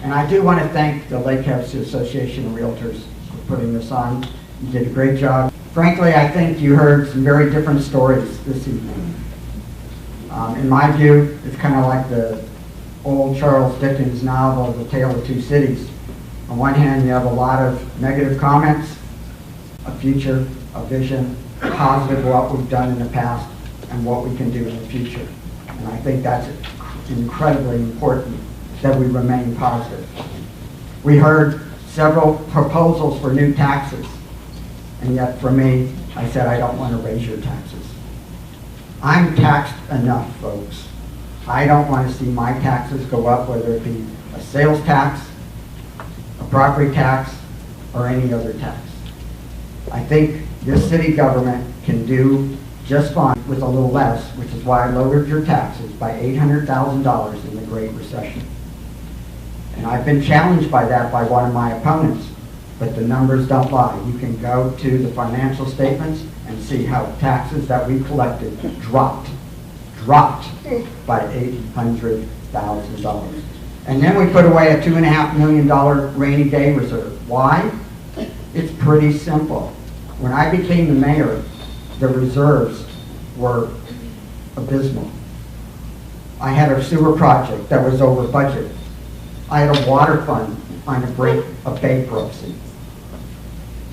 And I do want to thank the Lake Havasu Association of Realtors for putting this on. You did a great job. Frankly, I think you heard some very different stories this evening. In my view, it's kind of like the old Charles Dickens novel, The Tale of Two Cities. On one hand, you have a lot of negative comments, a future, a vision, positive what we've done in the past and what we can do in the future. And I think that's incredibly important that we remain positive. We heard several proposals for new taxes, and yet for me, I said I don't want to raise your taxes. I'm taxed enough, folks. I don't want to see my taxes go up, whether it be a sales tax, a property tax, or any other tax. I think this city government can do just fine with a little less, which is why I lowered your taxes by $800,000 in the Great Recession. And I've been challenged by that by one of my opponents, but the numbers don't lie. You can go to the financial statements and see how taxes that we collected dropped by $800,000. And then we put away a $2.5 million rainy day reserve. Why? It's pretty simple. When I became the mayor, the reserves were abysmal. I had a sewer project that was over budget. I had a water fund on the brink of bankruptcy.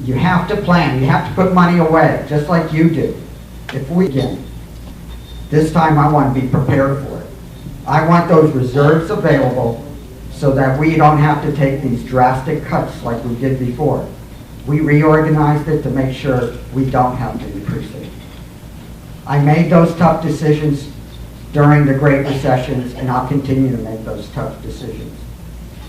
You have to plan. You have to put money away, just like you do. If we can, this time I want to be prepared for it. I want those reserves available so that we don't have to take these drastic cuts like we did before. We reorganized it to make sure we don't have to increase it. I made those tough decisions during the Great Recessions, and I'll continue to make those tough decisions.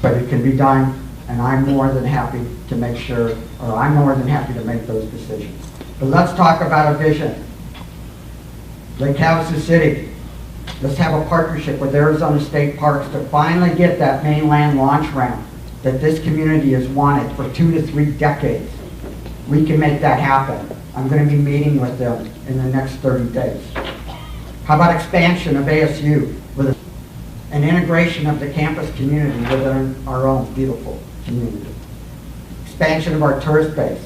But it can be done, and I'm more than happy to make sure, or I'm more than happy to make those decisions. But let's talk about a vision. Lake Havasu City, let's have a partnership with Arizona State Parks to finally get that mainland launch ramp that this community has wanted for 2 to 3 decades. We can make that happen. I'm going to be meeting with them in the next 30 days. How about expansion of ASU with an integration of the campus community within our own beautiful community? Expansion of our tourist base,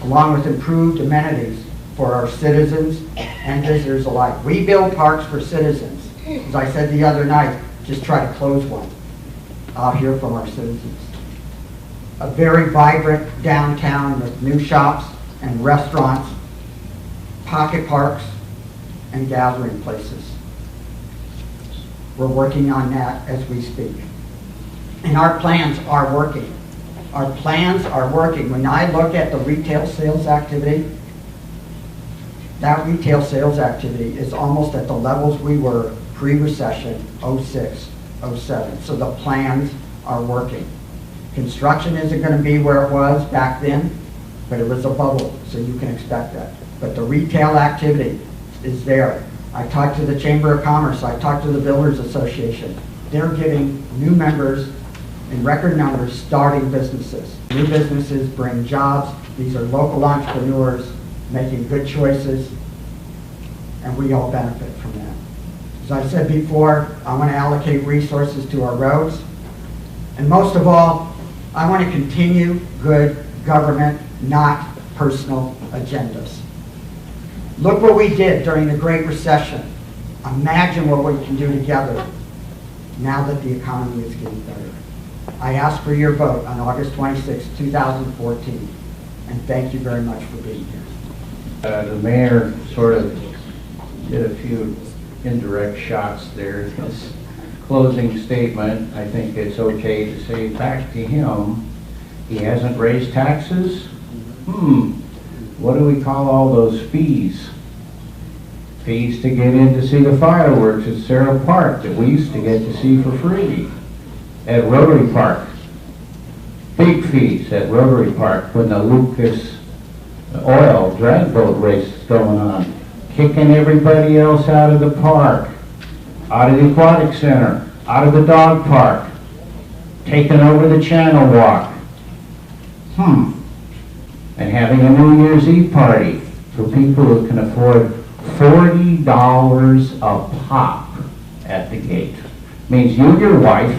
along with improved amenities for our citizens and visitors alike. We build parks for citizens. As I said the other night, just try to close one. I'll hear from our citizens. A very vibrant downtown with new shops and restaurants, pocket parks, and gathering places. We're working on that as we speak. And our plans are working. Our plans are working. When I look at the retail sales activity, that retail sales activity is almost at the levels we were pre-recession, 06, 07. So the plans are working. Construction isn't going to be where it was back then, but it was a bubble, so you can expect that. But the retail activity is there. I talked to the Chamber of Commerce, I talked to the Builders Association. They're getting new members in record numbers starting businesses. New businesses bring jobs. These are local entrepreneurs making good choices, and we all benefit from that. As I said before, I want to allocate resources to our roads, and most of all, I want to continue good government, not personal agendas. Look what we did during the Great Recession. Imagine what we can do together now that the economy is getting better. I ask for your vote on August 26, 2014, and thank you very much for being here. The mayor sort of did a few indirect shots there in his closing statement. I think it's okay to say back to him, he hasn't raised taxes? What do we call all those fees? Fees to get in to see the fireworks at Cerro Park that we used to get to see for free. At Rotary Park, big fees at Rotary Park when the Lucas oil drag boat race is going on. Kicking everybody else out of the park, out of the aquatic center, out of the dog park, taking over the channel walk. And having a New Year's Eve party for people who can afford $40 a pop at the gate. Means you and your wife,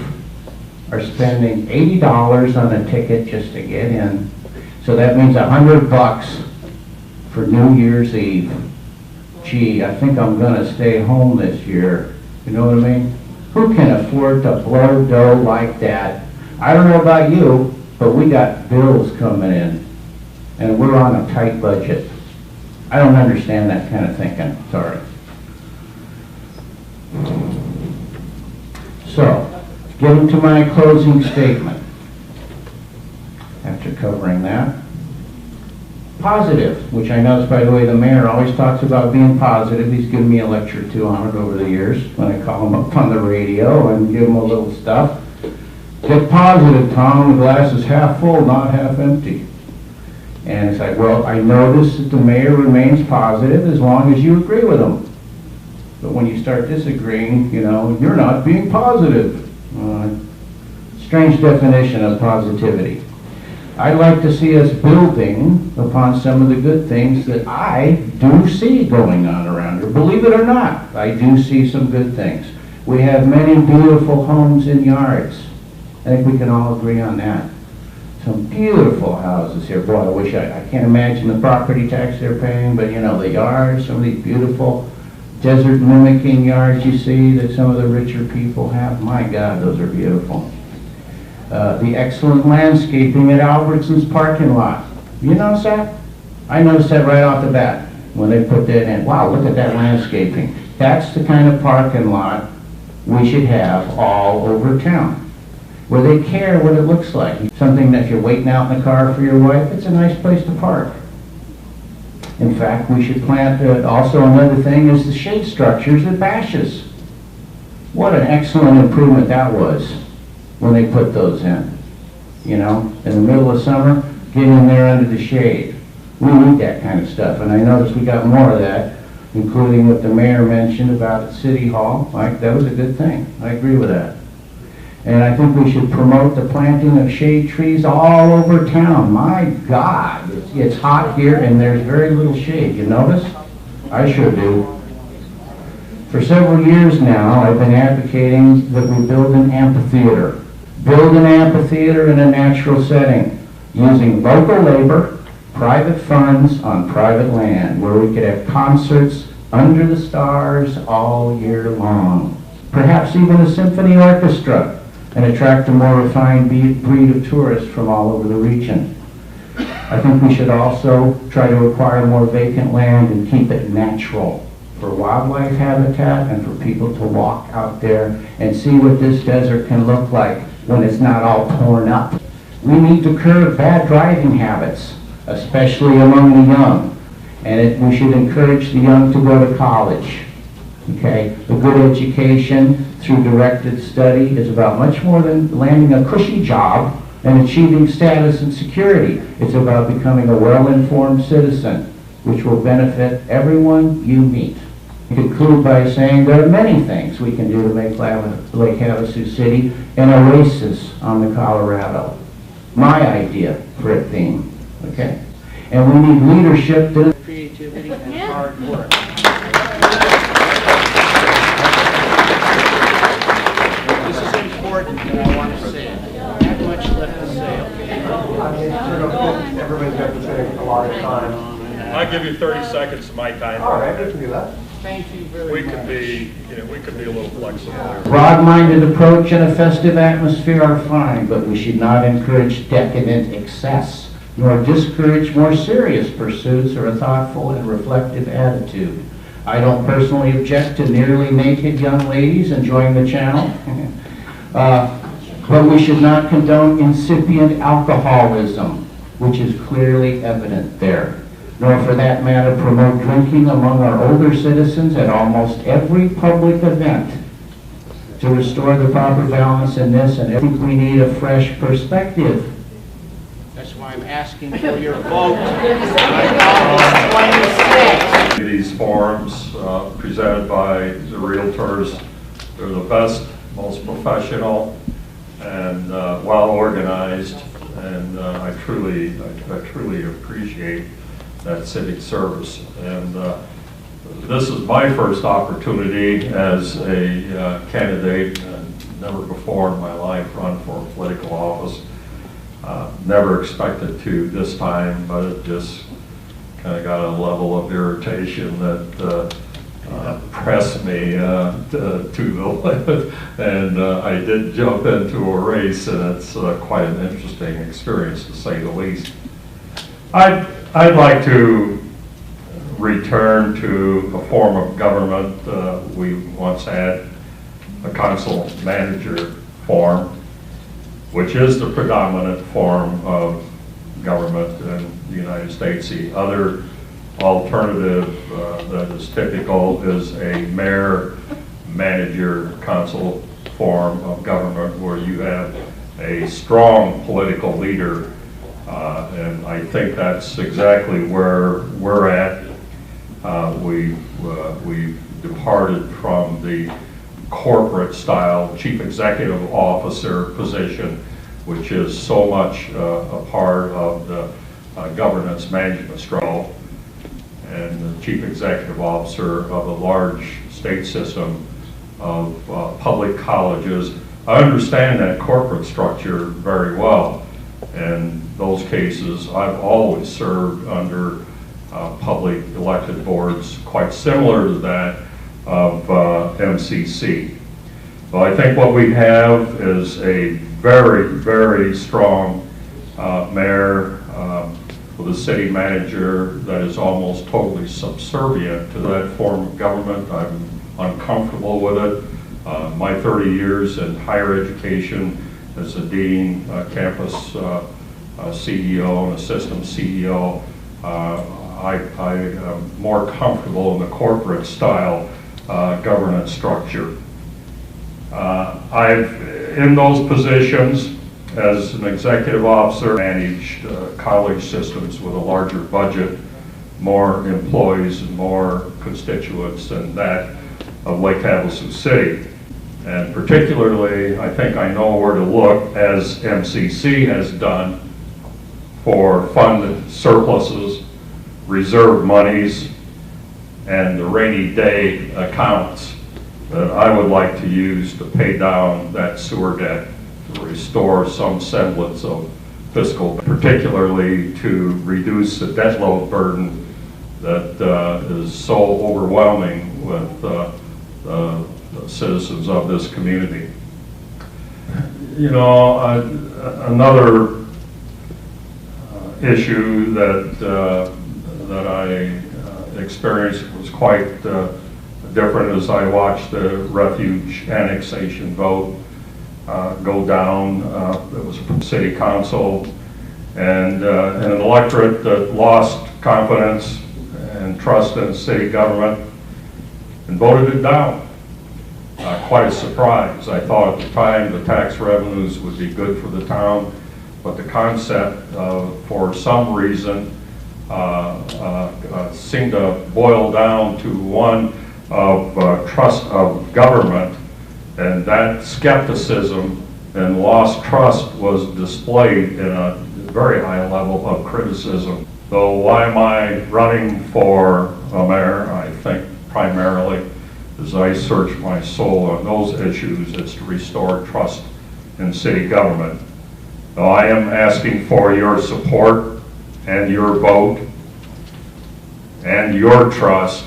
are spending $80 on a ticket just to get in. So that means $100 for New Year's Eve. Gee, I think I'm gonna stay home this year. You know what I mean? Who can afford to blow dough like that? I don't know about you, but we got bills coming in, and we're on a tight budget. I don't understand that kind of thinking, sorry. So, getting to my closing statement. After covering that. Positive, which I notice, by the way, the mayor always talks about being positive. He's given me a lecture or two on it over the years when I call him up on the radio and give him a little stuff. Get positive, Tom. The glass is half full, not half empty. And it's like, well, I notice that the mayor remains positive as long as you agree with him. But when you start disagreeing, you know, you're not being positive. Strange definition of positivity. I'd like to see us building upon some of the good things that I do see going on around here. Believe it or not, I do see some good things. We have many beautiful homes and yards. I think we can all agree on that. Some beautiful houses here. Boy, I wish I can't imagine the property tax they're paying, but you know, the yards, some of these beautiful desert mimicking yards you see that some of the richer people have. My God, those are beautiful. The excellent landscaping at Albertson's parking lot. You notice that? I noticed that right off the bat when they put that in. Wow, look at that landscaping. That's the kind of parking lot we should have all over town, where they care what it looks like. Something that if you're waiting out in the car for your wife, it's a nice place to park. In fact, we should plant, also another thing is the shade structures at Bash's. What an excellent improvement that was when they put those in. You know, in the middle of summer, get in there under the shade. We need that kind of stuff, and I noticed we got more of that, including what the mayor mentioned about at City Hall. Like, that was a good thing. I agree with that. And I think we should promote the planting of shade trees all over town. My God, it's hot here and there's very little shade. You notice? I sure do. For several years now, I've been advocating that we build an amphitheater. Build an amphitheater in a natural setting, using local labor, private funds on private land, where we could have concerts under the stars all year long. Perhaps even a symphony orchestra, and attract a more refined breed of tourists from all over the region. I think we should also try to acquire more vacant land and keep it natural for wildlife habitat and for people to walk out there and see what this desert can look like when it's not all torn up. We need to curb bad driving habits, especially among the young, and we should encourage the young to go to college. Okay, a good education through directed study is about much more than landing a cushy job and achieving status and security. It's about becoming a well-informed citizen, which will benefit everyone you meet. I conclude by saying there are many things we can do to make Lake Havasu City an oasis on the Colorado. My idea for a theme, okay? And we need leadership, creativity, and hard work. And I want to say it. Not much left to say. Everybody's got to say a lot of time. I'll give you 30 seconds of my time. All right, we can do that. Thank you very much. We could be a little flexible here. Broad-minded approach and a festive atmosphere are fine, but we should not encourage decadent excess, nor discourage more serious pursuits or a thoughtful and reflective attitude. I don't personally object to nearly naked young ladies enjoying the channel. But we should not condone incipient alcoholism, which is clearly evident there, nor for that matter promote drinking among our older citizens at almost every public event. To restore the proper balance in this, and I think we need a fresh perspective. That's why I'm asking for your vote. These forums presented by the Realtors, they're the best, most professional, and well organized, and I truly appreciate that civic service. And this is my first opportunity as a candidate, and never before in my life run for a political office. Never expected to this time, but it just kind of got a level of irritation that pressed me to the limit, and I did jump into a race, and it's quite an interesting experience to say the least. I'd like to return to a form of government we once had, a council manager form, which is the predominant form of government in the United States. The other alternative that is typical is a mayor manager council form of government where you have a strong political leader, and I think that's exactly where we're at. We've departed from the corporate style chief executive officer position, which is so much a part of the governance management strategy, and the chief executive officer of a large state system of public colleges. I understand that corporate structure very well. In those cases, I've always served under public elected boards quite similar to that of MCC. Well, I think what we have is a very, very strong mayor with a city manager that is almost totally subservient to that form of government. I'm uncomfortable with it. My 30 years in higher education as a dean, campus CEO, and a system CEO, I am more comfortable in the corporate style governance structure. I've, in those positions as an executive officer, managed college systems with a larger budget, more employees and more constituents than that of Lake Havasu City. And particularly, I think I know where to look, as MCC has done, for fund surpluses, reserve monies, and the rainy day accounts that I would like to use to pay down that sewer debt, to restore some semblance of fiscal, particularly to reduce the debt load burden that is so overwhelming with the citizens of this community. You know, another issue that I experienced was quite different as I watched the refuge annexation vote go down. It was from city council, and an electorate that lost confidence and trust in city government and voted it down. Quite a surprise. I thought at the time the tax revenues would be good for the town, but the concept for some reason seemed to boil down to one of trust of government, and that skepticism and lost trust was displayed in a very high level of criticism. So why am I running for a mayor? I think primarily as I search my soul on those issues, it's to restore trust in city government. Now, I am asking for your support and your vote and your trust